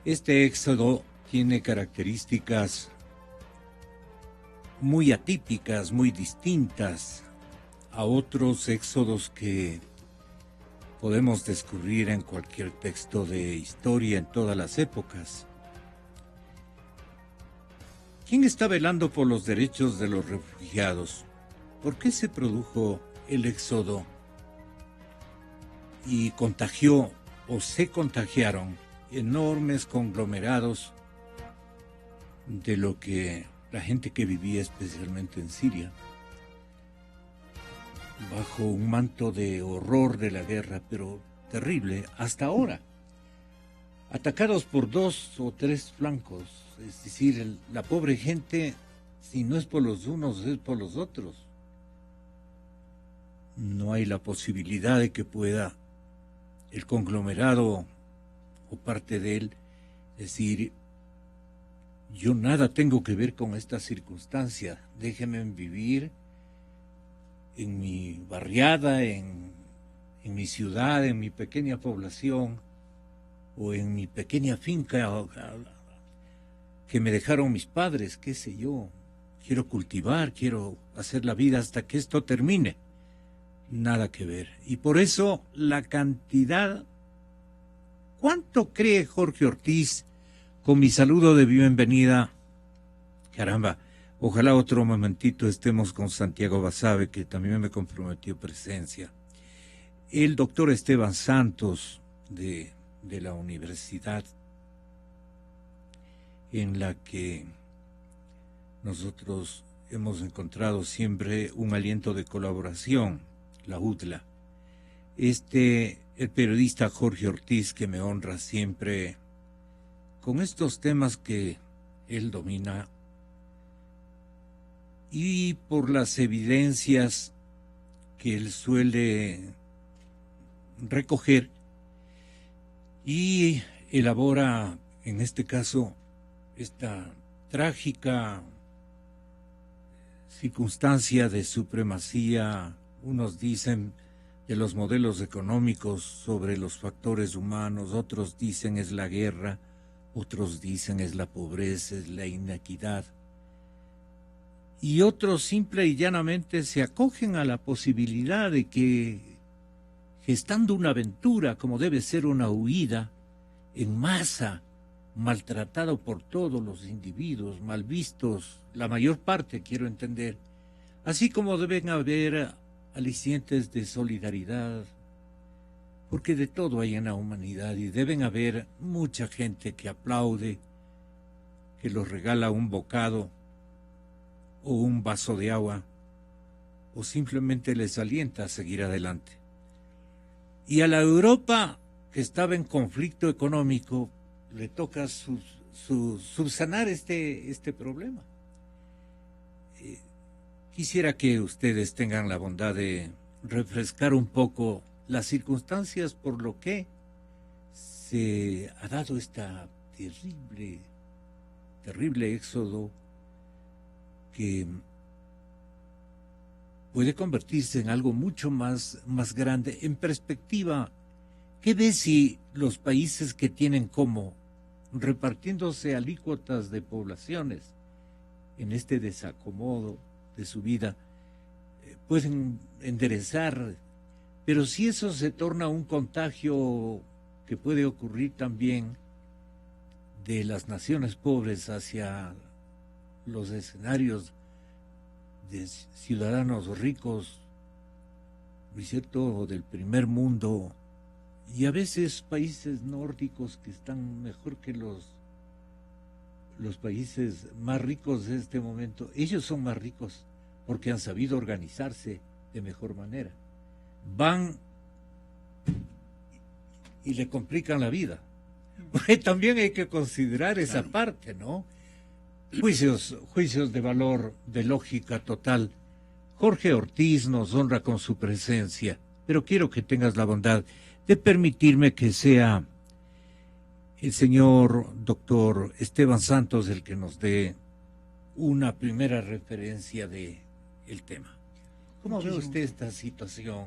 Este éxodo tiene características muy atípicas, muy distintas a otros éxodos que podemos descubrir en cualquier texto de historia en todas las épocas. ¿Quién está velando por los derechos de los refugiados? ¿Por qué se produjo el éxodo y contagió o se contagiaron enormes conglomerados de lo que la gente que vivía especialmente en Siria, bajo un manto de horror de la guerra, pero terrible hasta ahora, atacados por dos o tres flancos, es decir, la pobre gente, si no es por los unos, es por los otros. No hay la posibilidad de que pueda el conglomerado o parte de él decir: yo nada tengo que ver con esta circunstancia, déjenme vivir en mi barriada, en mi ciudad, en mi pequeña población o en mi pequeña finca que me dejaron mis padres, qué sé yo. Quiero cultivar, quiero hacer la vida hasta que esto termine. Nada que ver. Y por eso la cantidad... ¿Cuánto cree Jorge Ortiz, con mi saludo de bienvenida? Caramba, ojalá otro momentito estemos con Santiago Basabe, que también me comprometió presencia. El doctor Esteban Santos, de la universidad en la que nosotros hemos encontrado siempre un aliento de colaboración, la UDLA. El periodista Jorge Ortiz, que me honra siempre con estos temas que él domina, y por las evidencias que él suele recoger, y elabora, en este caso, esta trágica circunstancia de supremacía, unos dicen, de los modelos económicos sobre los factores humanos, otros dicen es la guerra, otros dicen es la pobreza, es la inequidad, y otros simple y llanamente se acogen a la posibilidad de que, gestando una aventura como debe ser una huida en masa, maltratado por todos los individuos, mal vistos, la mayor parte, quiero entender, así como deben haber alicientes de solidaridad, porque de todo hay en la humanidad, y deben haber mucha gente que aplaude, que los regala un bocado o un vaso de agua, o simplemente les alienta a seguir adelante. Y a la Europa, que estaba en conflicto económico, le toca subsanar este problema. Quisiera que ustedes tengan la bondad de refrescar un poco las circunstancias por lo que se ha dado esta terrible éxodo que puede convertirse en algo mucho más grande. En perspectiva, ¿qué ves si los países que tienen como repartiéndose alícuotas de poblaciones en este desacomodo de su vida, pueden enderezar? Pero si eso se torna un contagio que puede ocurrir también de las naciones pobres hacia los escenarios de ciudadanos ricos, ¿no es cierto?, o del primer mundo, y a veces países nórdicos que están mejor que los países más ricos de este momento, ellos son más ricos porque han sabido organizarse de mejor manera. Van y le complican la vida. Porque también hay que considerar esa parte, ¿no? Juicios de valor, de lógica total. Jorge Ortiz nos honra con su presencia, pero quiero que tengas la bondad de permitirme que sea el señor doctor Esteban Santos el que nos dé una primera referencia de el tema. ¿Cómo ve usted esta situación?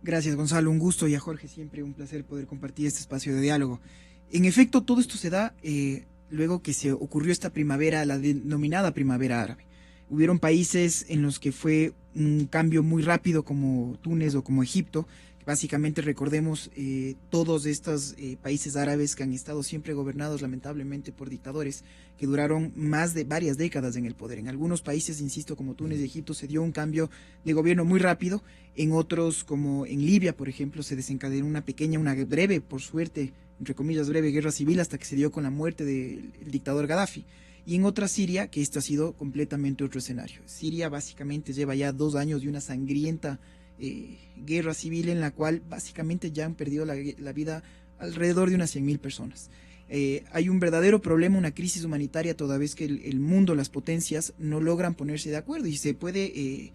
Gracias, Gonzalo, un gusto, y a Jorge siempre un placer poder compartir este espacio de diálogo. En efecto, todo esto se da luego que se ocurrió esta primavera, la denominada primavera árabe. Hubieron países en los que fue un cambio muy rápido, como Túnez o como Egipto. Básicamente recordemos todos estos países árabes que han estado siempre gobernados lamentablemente por dictadores que duraron más de varias décadas en el poder. En algunos países, insisto, como Túnez y Egipto, se dio un cambio de gobierno muy rápido. En otros, como en Libia, por ejemplo, se desencadenó una breve, por suerte, entre comillas, breve guerra civil hasta que se dio con la muerte del dictador Gaddafi. Y en otra Siria, que esto ha sido completamente otro escenario. Siria básicamente lleva ya 2 años de una sangrienta guerra civil en la cual básicamente ya han perdido la vida alrededor de unas 100.000 personas. Hay un verdadero problema, una crisis humanitaria, toda vez que el mundo, las potencias, no logran ponerse de acuerdo y se puede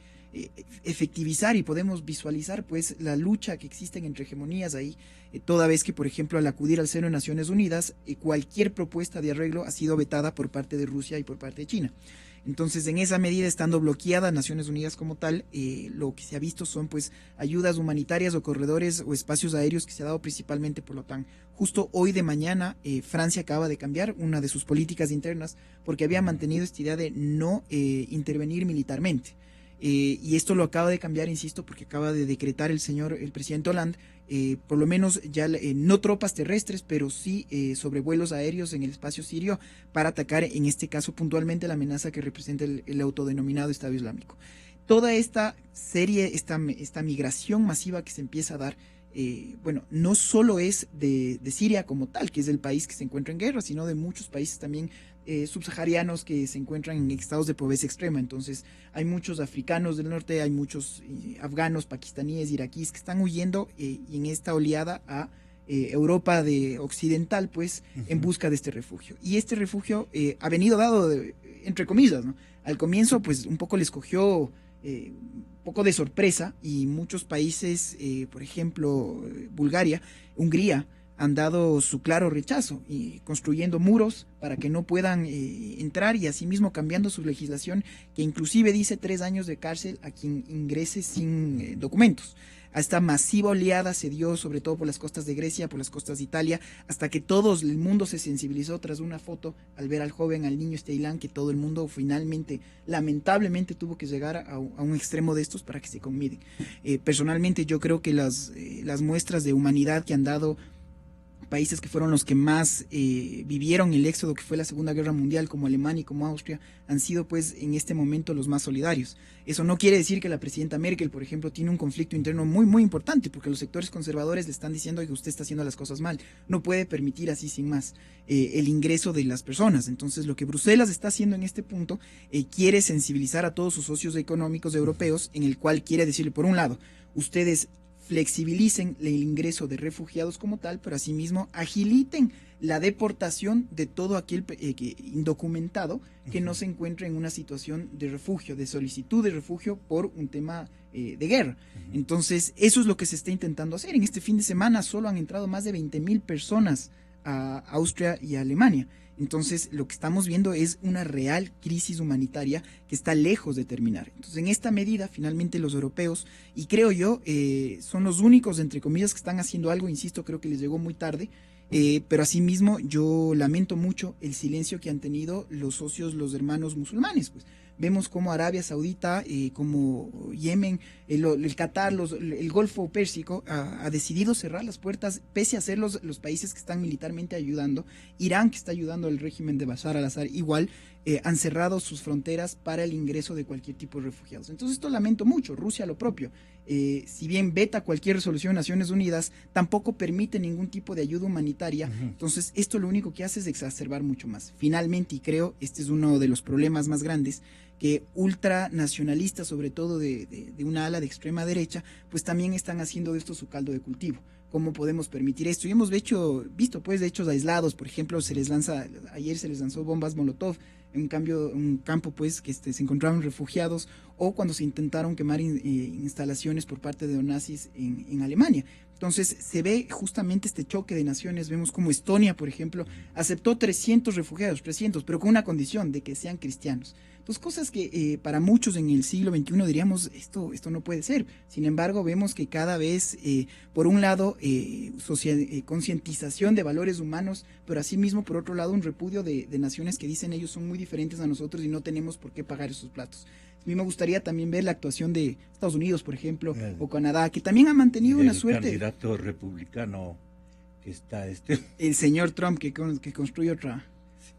efectivizar y podemos visualizar pues la lucha que existen entre hegemonías ahí, toda vez que por ejemplo al acudir al seno de Naciones Unidas cualquier propuesta de arreglo ha sido vetada por parte de Rusia y por parte de China. Entonces, en esa medida, estando bloqueada Naciones Unidas como tal, lo que se ha visto son pues ayudas humanitarias o corredores o espacios aéreos que se ha dado principalmente por la OTAN. Justo hoy de mañana, Francia acaba de cambiar una de sus políticas internas porque había mantenido esta idea de no intervenir militarmente. Y esto lo acaba de cambiar, insisto, porque acaba de decretar el presidente Hollande, por lo menos ya no tropas terrestres, pero sí sobrevuelos aéreos en el espacio sirio para atacar, en este caso puntualmente, la amenaza que representa el autodenominado Estado Islámico. Toda esta serie, esta migración masiva que se empieza a dar, bueno, no solo es de Siria como tal, que es el país que se encuentra en guerra, sino de muchos países también subsaharianos que se encuentran en estados de pobreza extrema. Entonces hay muchos africanos del norte, hay muchos afganos, pakistaníes, iraquíes que están huyendo y en esta oleada a Europa occidental, pues, en busca de este refugio. Y este refugio ha venido dado, entre comillas, ¿no? Al comienzo, pues, un poco les cogió un poco de sorpresa y muchos países, por ejemplo, Bulgaria, Hungría, han dado su claro rechazo y construyendo muros para que no puedan entrar y asimismo cambiando su legislación que inclusive dice 3 años de cárcel a quien ingrese sin documentos. A esta masiva oleada se dio sobre todo por las costas de Grecia, por las costas de Italia, hasta que todo el mundo se sensibilizó tras una foto al ver al joven, al niño Steilán, que todo el mundo finalmente, lamentablemente, tuvo que llegar a un extremo de estos para que se conmiden. Personalmente yo creo que las muestras de humanidad que han dado países que fueron los que más vivieron el éxodo que fue la Segunda Guerra Mundial, como Alemania y como Austria, han sido pues en este momento los más solidarios. Eso no quiere decir que la presidenta Merkel, por ejemplo, tiene un conflicto interno muy, muy importante, porque los sectores conservadores le están diciendo que usted está haciendo las cosas mal, no puede permitir así sin más el ingreso de las personas. Entonces, lo que Bruselas está haciendo en este punto, quiere sensibilizar a todos sus socios económicos europeos, en el cual quiere decirle, por un lado, ustedes flexibilicen el ingreso de refugiados como tal, pero asimismo agiliten la deportación de todo aquel indocumentado que no se encuentre en una situación de refugio, de solicitud de refugio por un tema de guerra. Entonces, eso es lo que se está intentando hacer. En este fin de semana solo han entrado más de 20.000 personas a Austria y a Alemania. Entonces, lo que estamos viendo es una real crisis humanitaria que está lejos de terminar. Entonces, en esta medida, finalmente los europeos, y creo yo, son los únicos, entre comillas, que están haciendo algo, insisto, creo que les llegó muy tarde, pero asimismo yo lamento mucho el silencio que han tenido los socios, los hermanos musulmanes, pues. Vemos como Arabia Saudita, como Yemen, el Qatar, el Golfo Pérsico ha decidido cerrar las puertas, pese a ser los países que están militarmente ayudando. Irán, que está ayudando al régimen de Bashar al-Assad, igual han cerrado sus fronteras para el ingreso de cualquier tipo de refugiados. Entonces esto lamento mucho. Rusia lo propio. Si bien veta cualquier resolución de Naciones Unidas, tampoco permite ningún tipo de ayuda humanitaria. Entonces esto lo único que hace es exacerbar mucho más. Finalmente, y creo este es uno de los problemas más grandes, que ultranacionalistas, sobre todo de una ala de extrema derecha, pues también están haciendo de esto su caldo de cultivo. ¿Cómo podemos permitir esto? Y hemos visto pues hechos aislados, por ejemplo, ayer se les lanzó bombas Molotov en un campo pues que se encontraban refugiados, o cuando se intentaron quemar instalaciones por parte de neonazis en Alemania. Entonces se ve justamente este choque de naciones. Vemos como Estonia, por ejemplo, aceptó 300 refugiados, 300, pero con una condición de que sean cristianos. Dos cosas que para muchos en el siglo XXI diríamos, esto no puede ser. Sin embargo, vemos que cada vez, por un lado, concientización de valores humanos, pero asimismo, por otro lado, un repudio de naciones que dicen ellos son muy diferentes a nosotros y no tenemos por qué pagar esos platos. A mí me gustaría también ver la actuación de Estados Unidos, por ejemplo, o Canadá, que también ha mantenido una suerte. El candidato republicano que está el señor Trump que construye otra.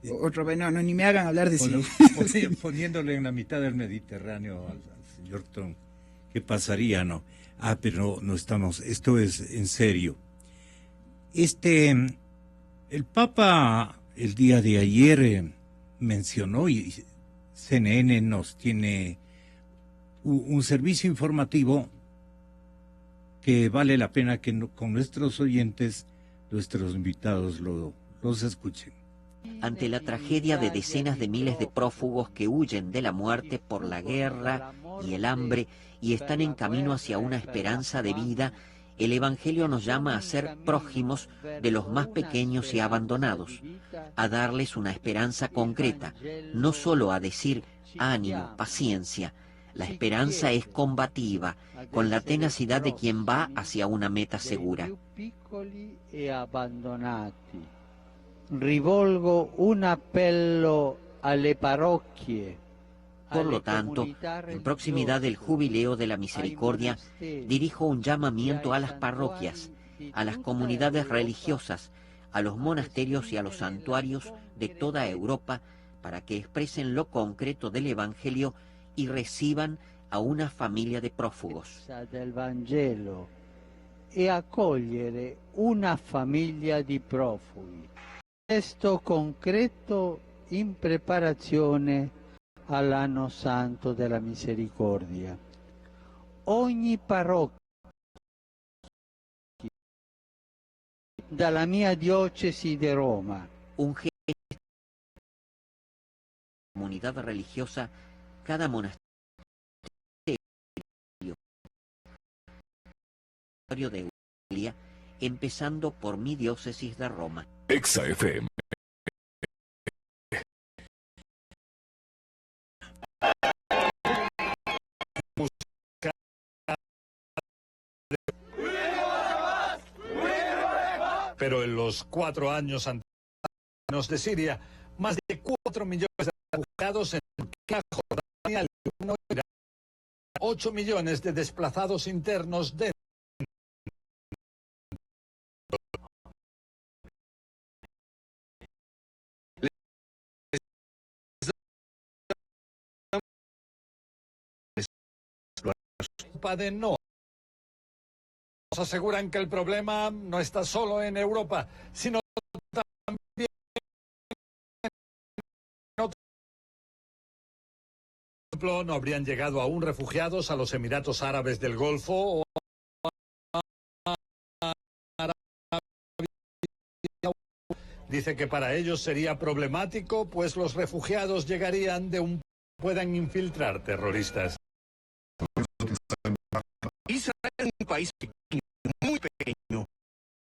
No, ni me hagan hablar de sí. Poniéndole en la mitad del Mediterráneo al señor Trump, ¿qué pasaría? No. Pero no estamos, esto es en serio. El Papa el día de ayer mencionó, y CNN nos tiene un servicio informativo que vale la pena que con nuestros oyentes, nuestros invitados los escuchen. Ante la tragedia de decenas de miles de prófugos que huyen de la muerte por la guerra y el hambre y están en camino hacia una esperanza de vida, el Evangelio nos llama a ser prójimos de los más pequeños y abandonados, a darles una esperanza concreta, no solo a decir ánimo, paciencia. La esperanza es combativa, con la tenacidad de quien va hacia una meta segura. Rivolgo un appello alle parrocchie. Por lo tanto, en proximidad del Jubileo de la Misericordia, dirijo un llamamiento a las parroquias, a las comunidades religiosas, a los monasterios y a los santuarios de toda Europa, para que expresen lo concreto del Evangelio y reciban a una familia de prófugos. Del Vangelo e accogliere una famiglia di profughi. Gesto concreto in preparazione all'anno santo della misericordia. Ogni parrocchia dalla mia diocesi di Roma. Un gesto de comunidad religiosa, cada monasterio de Italia, empezando por mi diócesis de Roma. Exa FM. Pero en los 4 años anteriores de Siria, más de 4 millones de refugiados en Turquía, Jordania, Líbano, Irak, 8 millones de desplazados internos de no. Nos aseguran que el problema no está solo en Europa, sino también en otros. Por ejemplo, no habrían llegado aún refugiados a los Emiratos Árabes del Golfo o dice que para ellos sería problemático, pues los refugiados llegarían de un puedan infiltrar terroristas. Israel es un país pequeño, muy pequeño,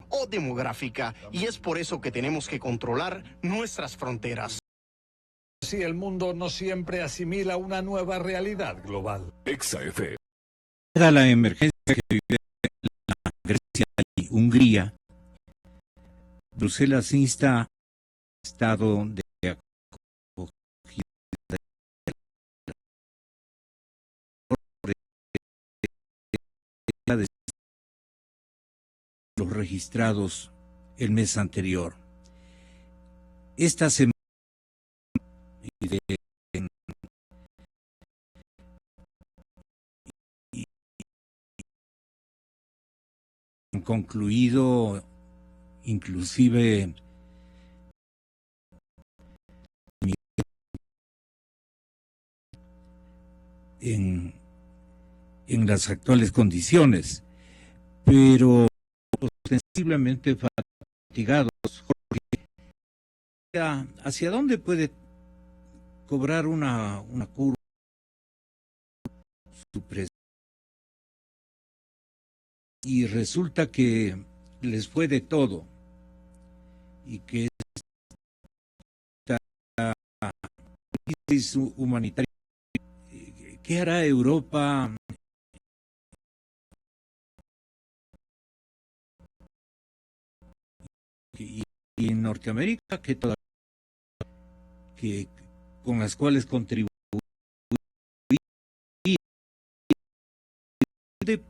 o demográfica, y es por eso que tenemos que controlar nuestras fronteras. Si el mundo no siempre asimila una nueva realidad global. XF. Dada la emergencia que vive la Grecia y Hungría, Bruselas insta al Estado de acogida de los registrados el mes anterior. Esta semana han concluido inclusive en las actuales condiciones, pero ostensiblemente fatigados. Jorge, ¿hacia dónde puede cobrar una curva su presidente. Y resulta que les fue de todo. Y que esta crisis humanitaria, ¿qué hará Europa? Y Norteamérica, que con las cuales contribuye,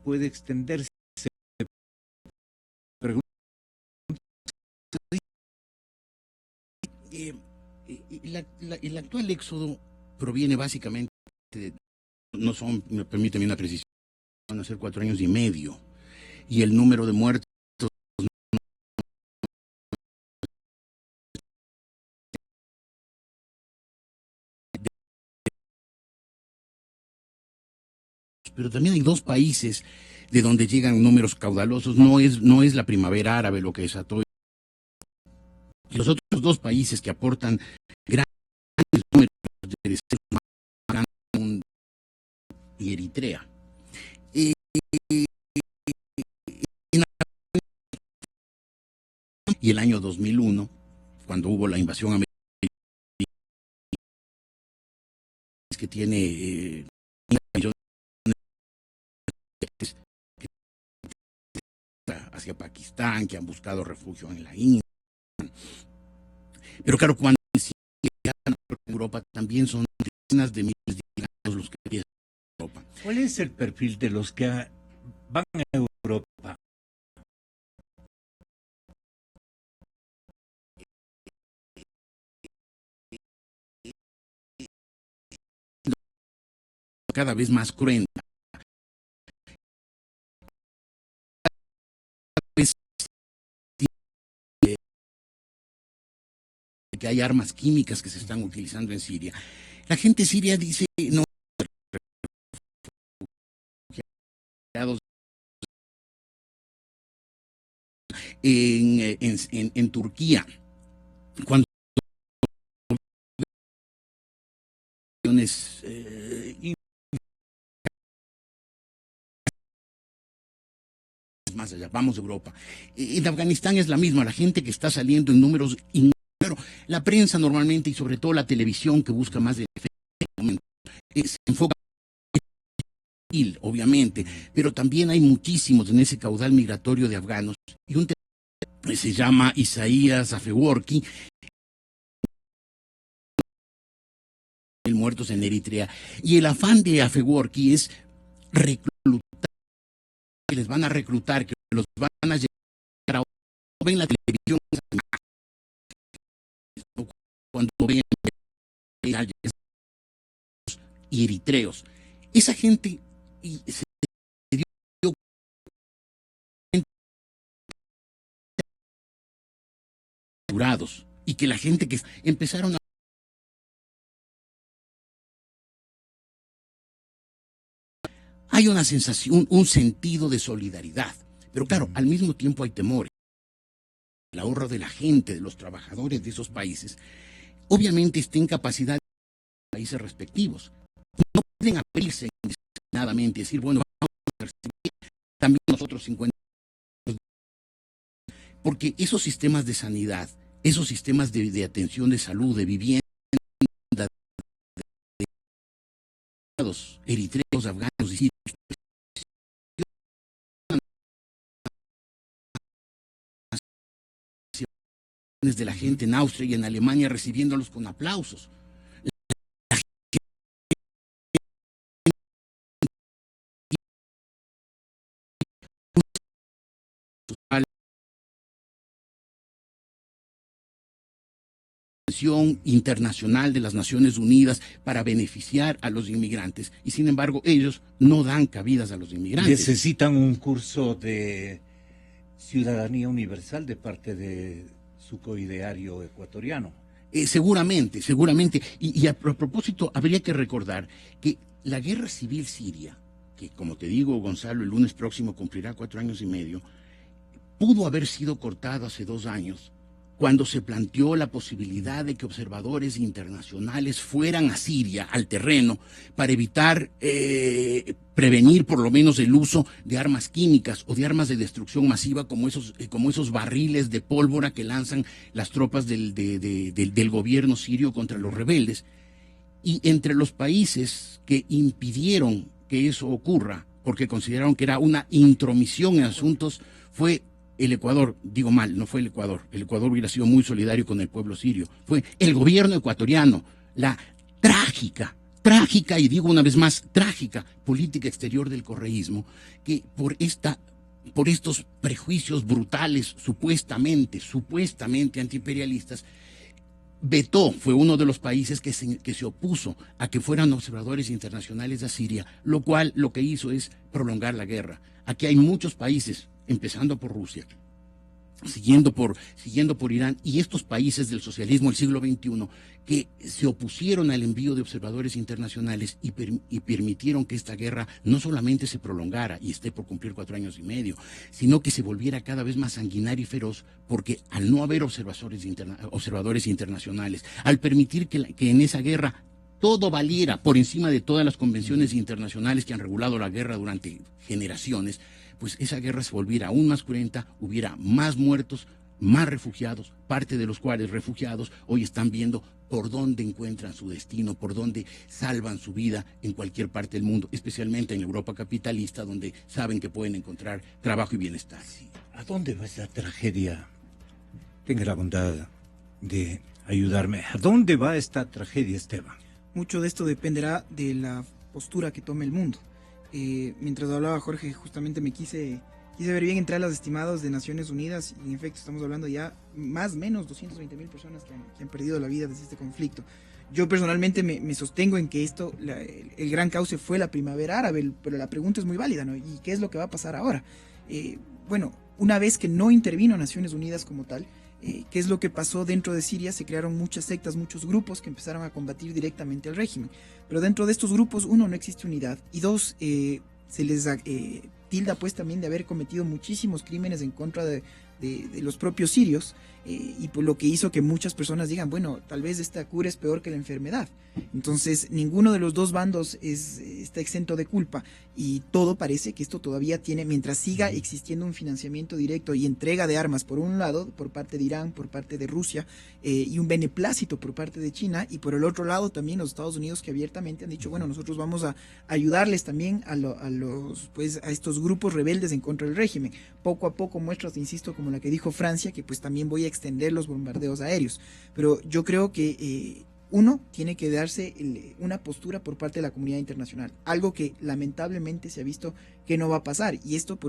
puede extenderse. El actual éxodo proviene básicamente no son, me permíteme una precisión, van a ser 4 años y medio, y el número de muertos pero también hay 2 países de donde llegan números caudalosos. No es la primavera árabe lo que desató. Los otros 2 países que aportan grandes números de seres humanos y Eritrea. Y el año 2001, cuando hubo la invasión americana, que tiene millones hacia Pakistán, que han buscado refugio en la India. Pero claro, cuando llegan a Europa también son decenas de miles de migrantes los que empiezan a Europa. ¿Cuál es el perfil de los que van a Europa? Cada vez más cruenta. Cada vez que hay armas químicas que se están utilizando en Siria. La gente siria dice no. En Turquía, cuando más allá, vamos a Europa. En Afganistán es la misma, la gente que está saliendo en números, claro, la prensa normalmente y sobre todo la televisión que busca más de efecto, se enfoca obviamente, pero también hay muchísimos en ese caudal migratorio de afganos, y un se llama Isaías Afewerki, muertos en Eritrea, y el afán de Afewerki es reclutar, que les van a reclutar, que los van a llevar a ven la televisión cuando ven y eritreos, esa gente se dio curados, y que la gente que empezaron a hay una sensación, un sentido de solidaridad, pero claro, al mismo tiempo hay temores. El ahorro de la gente, de los trabajadores de esos países, obviamente está en capacidad de los países respectivos. No pueden abrirse indiscriminadamente y decir, bueno, vamos a recibir también nosotros 50. Porque esos sistemas de sanidad, esos sistemas de atención de salud, de vivienda, de eritreos, afganos y sirios, de la gente en Austria y en Alemania recibiéndolos con aplausos. Internacional de las Naciones Unidas para beneficiar a los inmigrantes, y sin embargo ellos no dan cabidas a los inmigrantes. Necesitan un curso de ciudadanía universal de parte de su coideario ecuatoriano. Seguramente. Y a propósito, habría que recordar que la guerra civil siria, que como te digo, Gonzalo, el lunes próximo cumplirá 4 años y medio, pudo haber sido cortada hace 2 años cuando se planteó la posibilidad de que observadores internacionales fueran a Siria, al terreno, para evitar, prevenir por lo menos el uso de armas químicas o de armas de destrucción masiva como esos barriles de pólvora que lanzan las tropas del gobierno sirio contra los rebeldes. Y entre los países que impidieron que eso ocurra, porque consideraron que era una intromisión en asuntos, fue el Ecuador. Digo mal, no fue el Ecuador hubiera sido muy solidario con el pueblo sirio, fue el gobierno ecuatoriano, la trágica, y digo una vez más, trágica política exterior del correísmo, que por estos prejuicios brutales, supuestamente antiimperialistas, fue uno de los países que se opuso a que fueran observadores internacionales a Siria, lo cual lo que hizo es prolongar la guerra. Aquí hay muchos países, empezando por Rusia, siguiendo por Irán, y estos países del socialismo del siglo XXI que se opusieron al envío de observadores internacionales y permitieron que esta guerra no solamente se prolongara y esté por cumplir 4 años y medio, sino que se volviera cada vez más sanguinaria y feroz, porque al no haber observadores internacionales, al permitir que en esa guerra todo valiera por encima de todas las convenciones internacionales que han regulado la guerra durante generaciones, pues esa guerra se volviera aún más cruenta, hubiera más muertos, más refugiados, parte de los cuales refugiados hoy están viendo por dónde encuentran su destino, por dónde salvan su vida en cualquier parte del mundo, especialmente en la Europa capitalista, donde saben que pueden encontrar trabajo y bienestar. Sí. ¿A dónde va esa tragedia? Tenga la bondad de ayudarme. ¿A dónde va esta tragedia, Esteban? Mucho de esto dependerá de la postura que tome el mundo. Mientras hablaba Jorge, justamente me quise ver bien entre los estimados de Naciones Unidas, y en efecto estamos hablando ya más o menos 220,000 personas que han perdido la vida desde este conflicto. Yo personalmente me sostengo en que el gran cauce fue la primavera árabe, pero la pregunta es muy válida, ¿no? ¿Y qué es lo que va a pasar ahora? Bueno, una vez que no intervino Naciones Unidas como tal, ¿qué es lo que pasó dentro de Siria? Se crearon muchas sectas, muchos grupos que empezaron a combatir directamente al régimen. Pero dentro de estos grupos, uno, no existe unidad, y dos, se les tilda pues también de haber cometido muchísimos crímenes en contra de los propios sirios, y por lo que hizo que muchas personas digan, bueno, tal vez esta cura es peor que la enfermedad. Entonces ninguno de los dos bandos está exento de culpa, y todo parece que esto todavía tiene, mientras siga existiendo un financiamiento directo y entrega de armas por un lado por parte de Irán, por parte de Rusia, y un beneplácito por parte de China, y por el otro lado también los Estados Unidos, que abiertamente han dicho, bueno, nosotros vamos a ayudarles también a estos grupos rebeldes en contra del régimen. Poco a poco, muestras, insisto, como la que dijo Francia, que pues también voy a extender los bombardeos aéreos. Pero yo creo que uno, tiene que darse una postura por parte de la comunidad internacional, algo que lamentablemente se ha visto que no va a pasar, y esto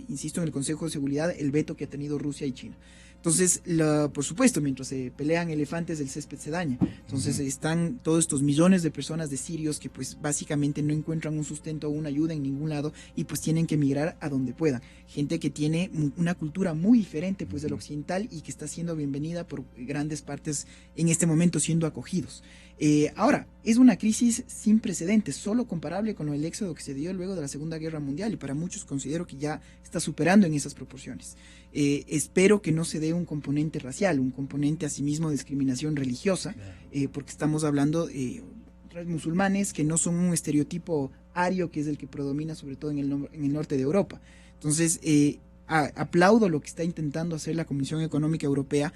insisto, en el Consejo de Seguridad, el veto que ha tenido Rusia y China. Entonces, por supuesto, mientras se pelean elefantes, el césped se daña. Entonces están todos estos millones de personas, de sirios, que pues básicamente no encuentran un sustento o una ayuda en ningún lado, y pues tienen que emigrar a donde puedan. Gente que tiene una cultura muy diferente pues del occidental, y que está siendo bienvenida por grandes partes en este momento, siendo acogidos. Ahora, es una crisis sin precedentes, solo comparable con el éxodo que se dio luego de la Segunda Guerra Mundial, y para muchos considero que ya está superando en esas proporciones. Espero que no se dé un componente racial, un componente asimismo de discriminación religiosa, porque estamos hablando de musulmanes que no son un estereotipo ario, que es el que predomina sobre todo en el norte de Europa. Entonces, aplaudo lo que está intentando hacer la Comisión Económica Europea.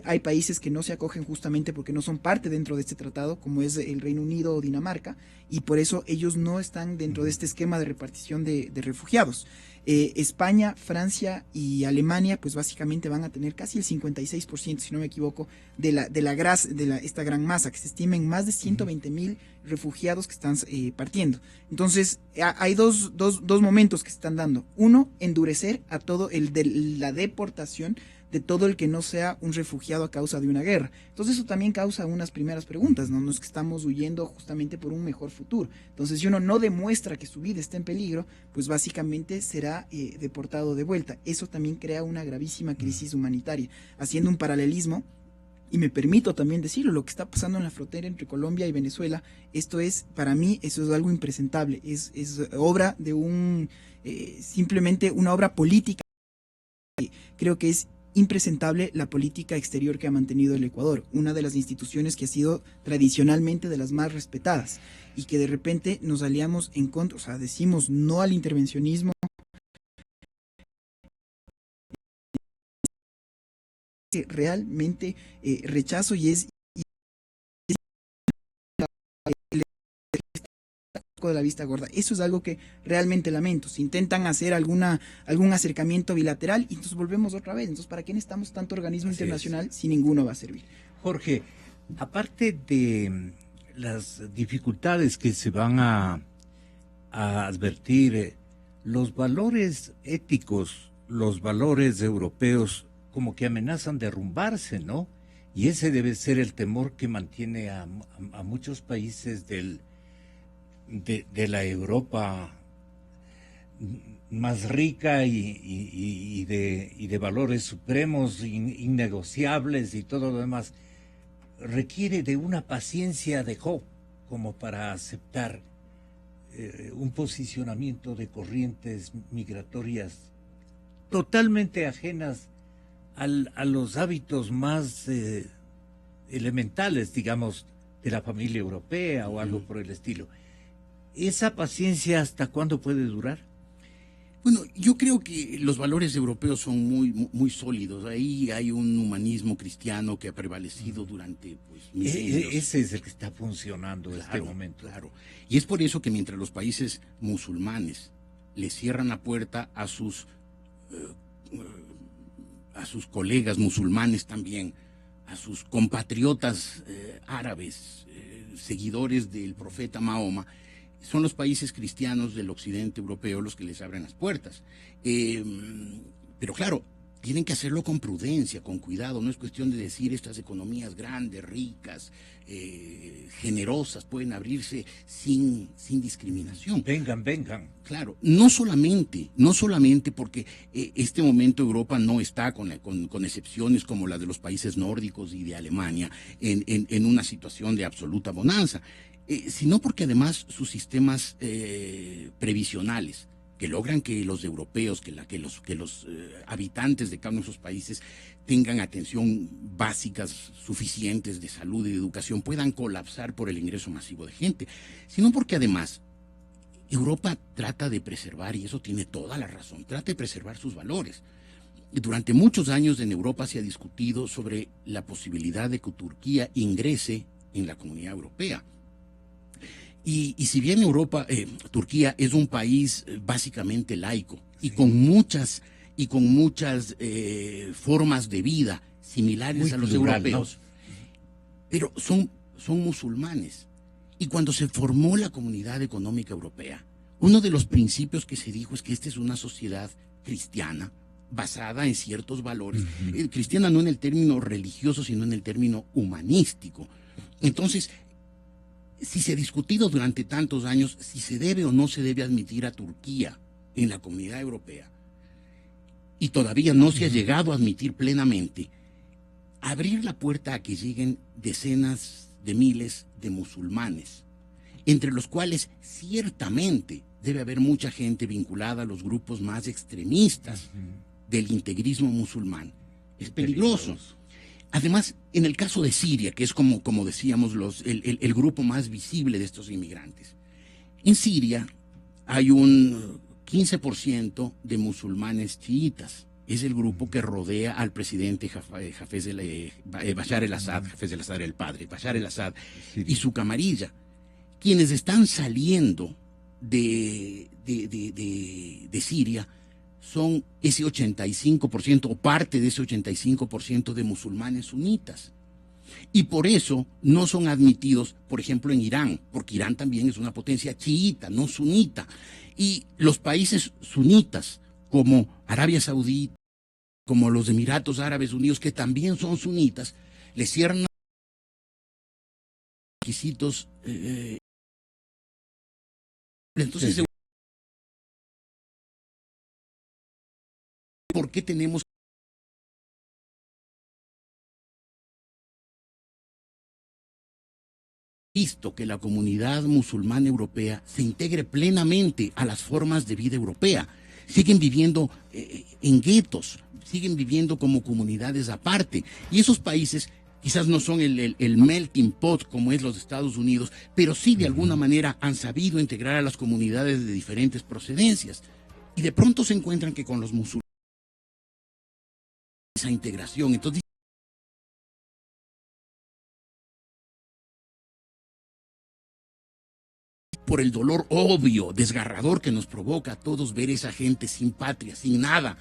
Hay países que no se acogen justamente porque no son parte dentro de este tratado, como es el Reino Unido o Dinamarca, y por eso ellos no están dentro de este esquema de repartición de refugiados. España, Francia y Alemania pues básicamente van a tener casi el 56%, si no me equivoco, de esta gran masa, que se estima en más de 120,000 refugiados que están partiendo. Entonces hay dos momentos que se están dando. Uno, endurecer a todo la deportación de todo el que no sea un refugiado a causa de una guerra. Entonces eso también causa unas primeras preguntas, ¿no? Nos que estamos huyendo justamente por un mejor futuro. Entonces, si uno no demuestra que su vida está en peligro, pues básicamente será deportado de vuelta. Eso también crea una gravísima crisis humanitaria. Haciendo un paralelismo, y me permito también decirlo, lo que está pasando en la frontera entre Colombia y Venezuela, para mí, eso es algo impresentable. Es obra de simplemente una obra política. Creo que es impresentable la política exterior que ha mantenido el Ecuador, una de las instituciones que ha sido tradicionalmente de las más respetadas, y que de repente nos aliamos en contra, o sea, decimos no al intervencionismo, que realmente rechazo y es de la vista gorda. Eso es algo que realmente lamento. Si intentan hacer algún acercamiento bilateral y entonces volvemos otra vez. Entonces, ¿para qué necesitamos tanto organismo internacional si ninguno va a servir? Jorge, aparte de las dificultades que se van a advertir, los valores éticos, los valores europeos, como que amenazan derrumbarse, ¿no? Y ese debe ser el temor que mantiene a muchos países de la Europa más rica y de valores supremos, innegociables y todo lo demás. Requiere de una paciencia de Job como para aceptar un posicionamiento de corrientes migratorias totalmente ajenas a los hábitos más elementales, digamos, de la familia europea o algo por el estilo. ¿Esa paciencia hasta cuándo puede durar? Bueno, yo creo que los valores europeos son muy sólidos. Ahí hay un humanismo cristiano que ha prevalecido durante milenios. Ese es el que está funcionando en este momento. Claro. Y es por eso que mientras los países musulmanes le cierran la puerta a sus colegas musulmanes también, a sus compatriotas árabes, seguidores del profeta Mahoma, son los países cristianos del occidente europeo los que les abren las puertas. Pero claro, tienen que hacerlo con prudencia, con cuidado. No es cuestión de decir estas economías grandes, ricas, generosas, pueden abrirse sin discriminación. Vengan. Claro, no solamente porque este momento Europa no está, con excepciones como la de los países nórdicos y de Alemania, en una situación de absoluta bonanza, sino porque además sus sistemas previsionales, que logran que los europeos, que los habitantes de cada uno de esos países tengan atención básicas suficientes de salud y de educación, puedan colapsar por el ingreso masivo de gente, sino porque además Europa trata de preservar, y eso tiene toda la razón, trata de preservar sus valores. Durante muchos años en Europa se ha discutido sobre la posibilidad de que Turquía ingrese en la Comunidad Europea. Y si bien Turquía es un país básicamente laico y con muchas formas de vida similares muy a los plural, europeos, ¿no? Pero son musulmanes. Y cuando se formó la Comunidad Económica Europea, uno de los principios que se dijo es que esta es una sociedad cristiana basada en ciertos valores, cristiana no en el término religioso, sino en el término humanístico. Entonces, si se ha discutido durante tantos años si se debe o no se debe admitir a Turquía en la Comunidad Europea, y todavía no se ha llegado a admitir plenamente, abrir la puerta a que lleguen decenas de miles de musulmanes, entre los cuales ciertamente debe haber mucha gente vinculada a los grupos más extremistas del integrismo musulmán, es peligroso. Además, en el caso de Siria, que es como decíamos, el grupo más visible de estos inmigrantes, en Siria hay un 15% de musulmanes chiitas. Es el grupo que rodea al presidente Bashar el-Assad, Hafez el-Assad era el padre, Bashar el-Assad, y su camarilla, quienes están saliendo de Siria, son ese 85% o parte de ese 85% de musulmanes sunitas. Y por eso no son admitidos, por ejemplo, en Irán, porque Irán también es una potencia chiita, no sunita. Y los países sunitas, como Arabia Saudita, como los Emiratos Árabes Unidos, que también son sunitas, les cierran requisitos. Entonces, ¿por qué tenemos visto que la comunidad musulmana europea se integre plenamente a las formas de vida europea? Siguen viviendo en guetos, siguen viviendo como comunidades aparte. Y esos países quizás no son el melting pot como es los Estados Unidos, pero sí de alguna manera han sabido integrar a las comunidades de diferentes procedencias. Y de pronto se encuentran que con los musulmanes esa integración. Entonces, por el dolor obvio, desgarrador que nos provoca a todos ver esa gente sin patria, sin nada,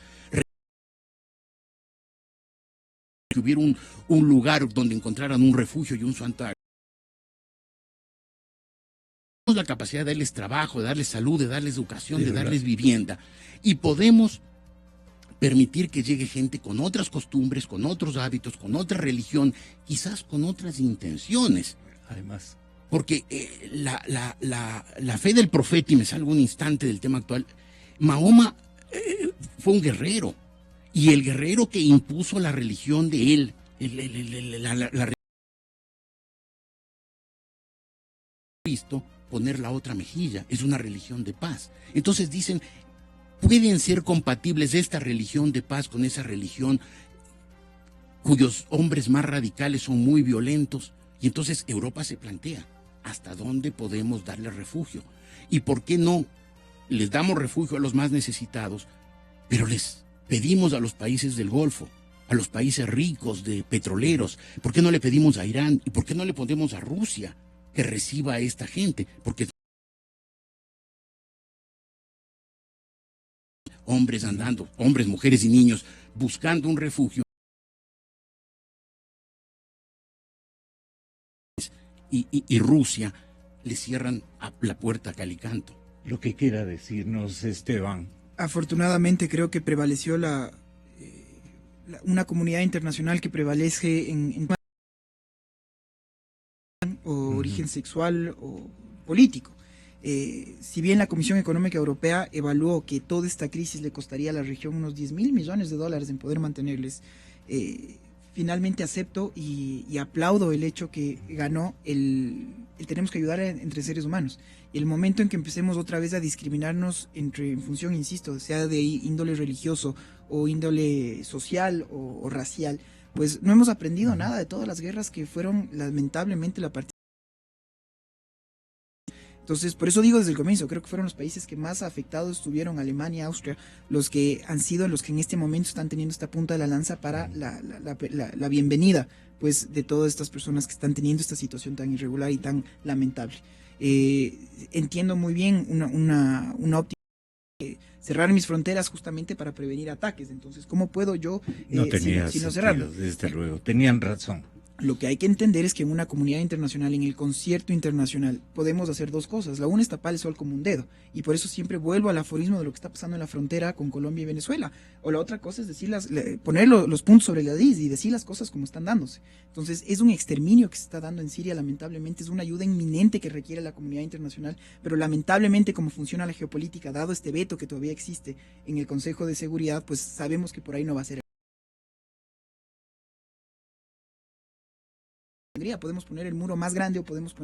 que hubiera un lugar donde encontraran un refugio y un santuario. Tenemos la capacidad de darles trabajo, de darles salud, de darles educación, de darles vivienda. Y podemos permitir que llegue gente con otras costumbres, con otros hábitos, con otra religión, quizás con otras intenciones. Además, porque la fe del profeta, y me salgo un instante del tema actual, Mahoma fue un guerrero, y el guerrero que impuso la religión de él, la visto poner la otra mejilla, es una religión de paz. Entonces dicen, ¿pueden ser compatibles esta religión de paz con esa religión cuyos hombres más radicales son muy violentos? Y entonces Europa se plantea, ¿hasta dónde podemos darle refugio? ¿Y por qué no les damos refugio a los más necesitados, pero les pedimos a los países del Golfo, a los países ricos de petroleros? ¿Por qué no le pedimos a Irán? ¿Y por qué no le ponemos a Rusia que reciba a esta gente? Porque hombres andando, hombres, mujeres y niños buscando un refugio, y Rusia le cierran la puerta a Calicanto. lo que quiera decirnos, Esteban. Afortunadamente creo que prevaleció una comunidad internacional que prevalece en origen sexual o político. Si bien la Comisión Económica Europea evaluó que toda esta crisis le costaría a la región unos 10.000 millones de dólares en poder mantenerles, finalmente acepto y aplaudo el hecho que ganó el tenemos que ayudar entre seres humanos. Y el momento en que empecemos otra vez a discriminarnos en función, insisto, sea de índole religioso o índole social o racial, pues no hemos aprendido nada de todas las guerras que fueron lamentablemente la partida. Entonces, por eso digo desde el comienzo, creo que fueron los países que más afectados estuvieron, Alemania, Austria, los que han sido los que en este momento están teniendo esta punta de la lanza para la bienvenida, pues, de todas estas personas que están teniendo esta situación tan irregular y tan lamentable. Entiendo muy bien una óptica de cerrar mis fronteras justamente para prevenir ataques. Entonces, ¿cómo puedo yo No tenía si no sentido, cerrarlo? desde luego. Tenían razón. Lo que hay que entender es que en una comunidad internacional, en el concierto internacional, podemos hacer dos cosas. La una es tapar el sol como un dedo. Y por eso siempre vuelvo al aforismo de lo que está pasando en la frontera con Colombia y Venezuela. O la otra cosa es poner los puntos sobre la IS y decir las cosas como están dándose. Entonces, es un exterminio que se está dando en Siria, lamentablemente. Es una ayuda inminente que requiere la comunidad internacional. Pero lamentablemente, como funciona la geopolítica, dado este veto que todavía existe en el Consejo de Seguridad, pues sabemos que por ahí no va a ser. Podemos poner el muro más grande o podemos poner